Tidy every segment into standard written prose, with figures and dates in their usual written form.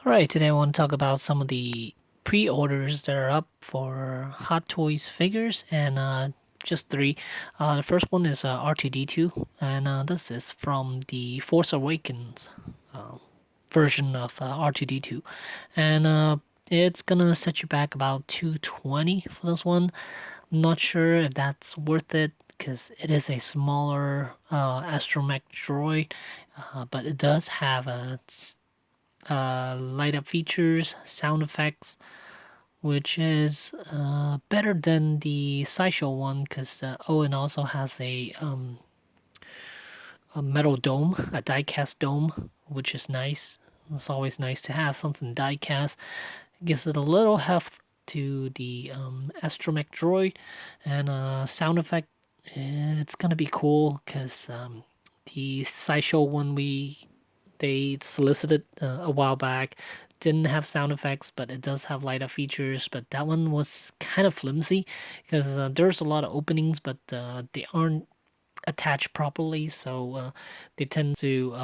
Alright, today I want to talk about some of the pre-orders that are up for Hot Toys figures, and just three. The first one is R2D2, and this is from the Force Awakens version of R2D2, and it's gonna set you back about 220 for this one. I'm not sure if that's worth it because it is a smaller astromech droid, but it does have a light up features, sound effects, which is better than the Sideshow one because Owen also has a metal dome, a die-cast dome, which is nice. It's always nice to have something die-cast. It gives it a little heft to the astromech droid, and sound effect. It's gonna be cool because the Sideshow one they solicited a while back didn't have sound effects, but it does have light up features. But that one was kind of flimsy because there's a lot of openings, but they aren't attached properly, so they tend to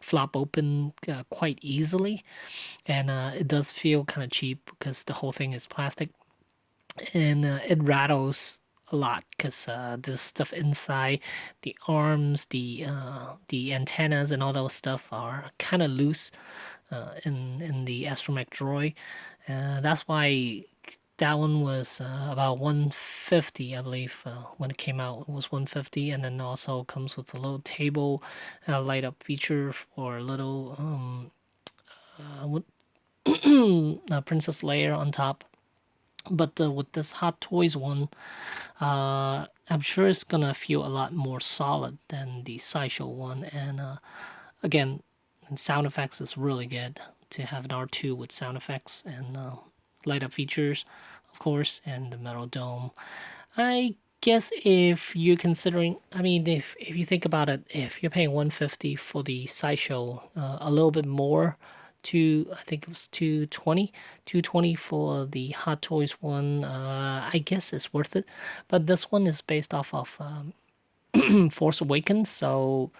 flop open quite easily, and it does feel kind of cheap because the whole thing is plastic, and it rattles a lot because there's stuff inside the arms, the antennas, and all those stuff are kind of loose in the astromech droid. That's why that one was about 150, I believe. When it came out, it was 150, and then also comes with a little table, light up feature for a little Princess Leia on top. But with this Hot Toys one, I'm sure it's gonna feel a lot more solid than the Sideshow one. And again, sound effects is really good to have an R2 with sound effects and light up features, of course, and the metal dome. I guess if you're considering, I mean, if you think about it, if you're paying 150 for the Sideshow, a little bit more to, I think it was 220 for the Hot Toys one, I guess it's worth it. But this one is based off of Force Awakens, so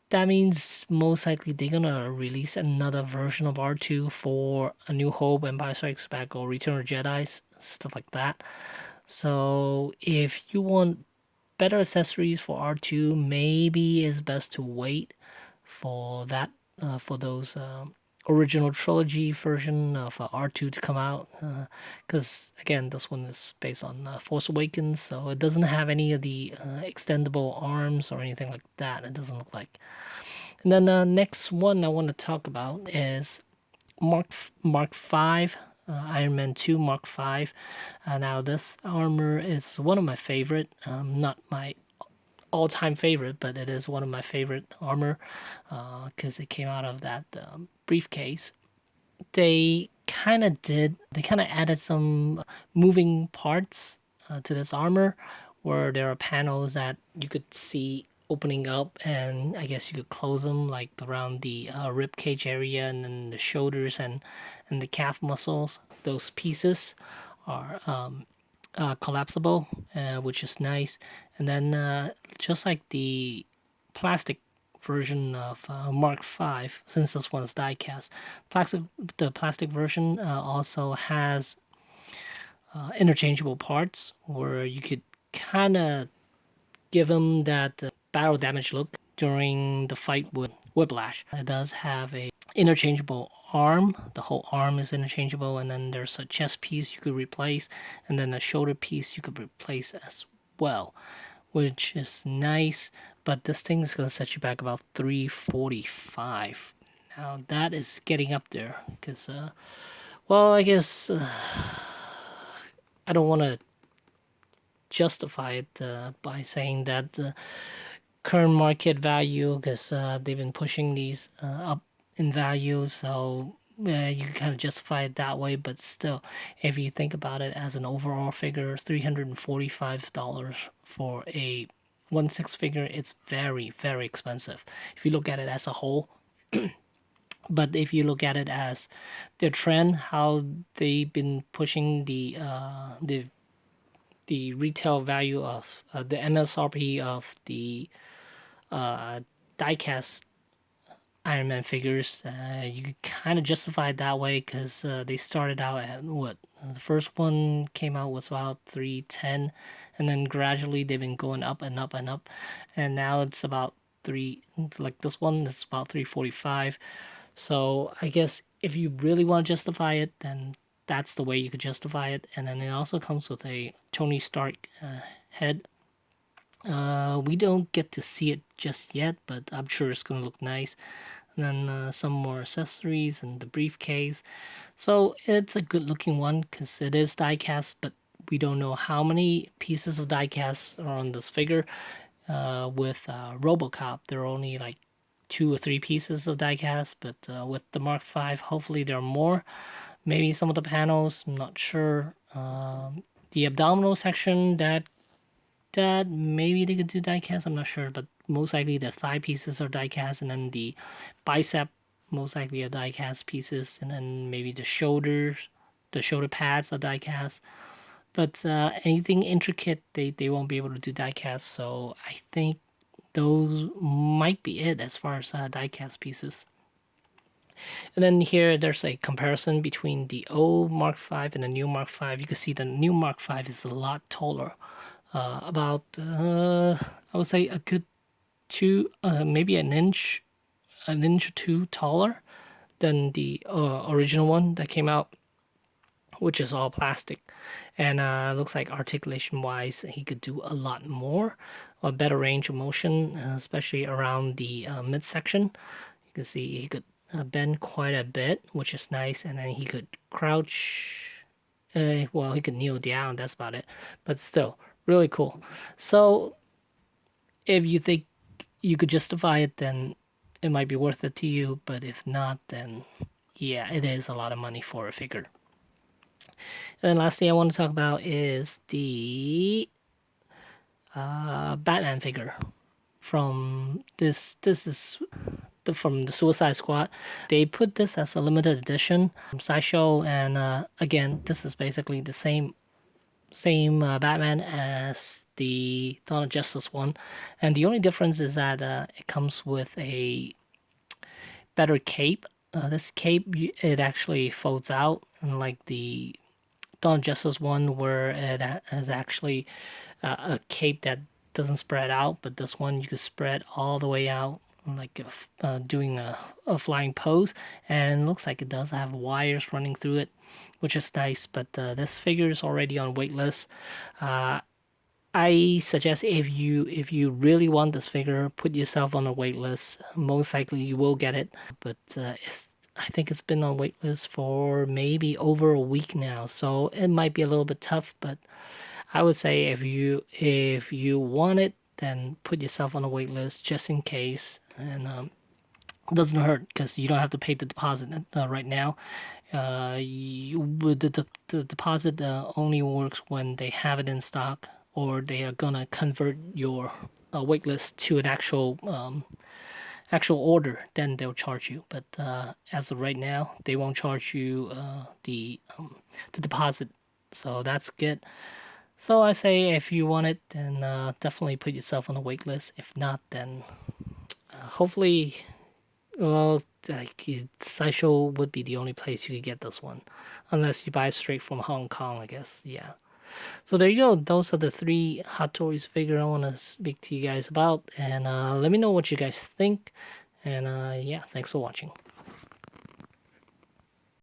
that means most likely they're gonna release another version of R2 for A New Hope, Empire Strikes Back, or Return of the Jedi, stuff like that. So if you want better accessories for R2, maybe it's best to wait for that, for those original trilogy version of R2 to come out. Because again, this one is based on Force Awakens, so it doesn't have any of the extendable arms or anything like that. It doesn't look like. And then the next one I want to talk about is Mark 5, Iron Man 2 Mark 5. Now this armor is one of my favorite, not my all-time favorite, but it is one of my favorite armor because it came out of that briefcase. They kind of added some moving parts to this armor where there are panels that you could see opening up, and I guess you could close them like around the rib cage area and then the shoulders and the calf muscles. Those pieces are collapsible, which is nice. And then just like the plastic version of Mark V, since this one's die-cast, the plastic version also has interchangeable parts where you could kind of give them that battle damage look during the fight with Whiplash. It does have a interchangeable arm. The whole arm is interchangeable, and then there's a chest piece you could replace, and then a shoulder piece you could replace as well, which is nice. But this thing is gonna set you back about 345. Now that is getting up there, because well, I guess I don't want to justify it by saying that the current market value, because they've been pushing these up in value, so you can kind of justify it that way. But still, if you think about it as an overall figure, $345 for a 1/6 figure, it's very, very expensive if you look at it as a whole. But if you look at it as the trend, how they've been pushing the retail value of the MSRP of the diecast Iron Man figures. You could kind of justify it that way because they started out at what? The first one came out was about 310, and then gradually they've been going up and up and up, and now it's about three. Like this one is about 345. So I guess if you really want to justify it, then that's the way you could justify it. And then it also comes with a Tony Stark head. We don't get to see it just yet, but I'm sure it's gonna look nice. And then some more accessories and the briefcase. So it's a good looking one because it is diecast, but we don't know how many pieces of diecast are on this figure. With RoboCop, there are only like 2 or 3 pieces of diecast, but with the Mark V, hopefully there are more. Maybe some of the panels, I'm not sure. The abdominal section, that maybe they could do diecast, I'm not sure, but most likely the thigh pieces are diecast, and then the bicep most likely are diecast pieces, and then maybe the shoulder pads are diecast. But anything intricate, they won't be able to do diecast. So I think those might be it as far as diecast pieces. And then here there's a comparison between the old Mark V and the new Mark V. You can see the new Mark V is a lot taller, about I would say a good maybe an inch or two taller than the original one that came out, which is all plastic. And looks like articulation wise he could do a lot more, a better range of motion, especially around the midsection. You can see he could bend quite a bit, which is nice, and then he could crouch. Well, he could kneel down, that's about it, but still really cool. So if you think you could justify it, then it might be worth it to you, but if not, then yeah, it is a lot of money for a figure. And then last thing I want to talk about is the Batman figure from this. This is from the Suicide Squad. They put this as a limited edition sideshow, and again, this is basically the same Batman as the Dawn of Justice one, and the only difference is that it comes with a better cape. This cape, it actually folds out, unlike the Dawn of Justice one where it has actually a cape that doesn't spread out, but this one you can spread all the way out, like doing a flying pose, and it looks like it does have wires running through it, which is nice. But this figure is already on waitlist. I suggest if you really want this figure, put yourself on a waitlist. Most likely you will get it, but I think it's been on waitlist for maybe over a week now, so it might be a little bit tough. But I would say if you want it, then put yourself on a waitlist just in case, and it doesn't hurt because you don't have to pay the deposit right now. The deposit only works when they have it in stock, or they are gonna convert your waitlist to an actual order. Then they'll charge you. But as of right now, they won't charge you the deposit, so that's good. So I say if you want it, then definitely put yourself on the wait list. If not, then hopefully, well, like Sideshow would be the only place you could get this one, unless you buy it straight from Hong Kong, I guess. Yeah. So there you go. Those are the 3 Hot Toys figure I want to speak to you guys about, and let me know what you guys think. And yeah, thanks for watching.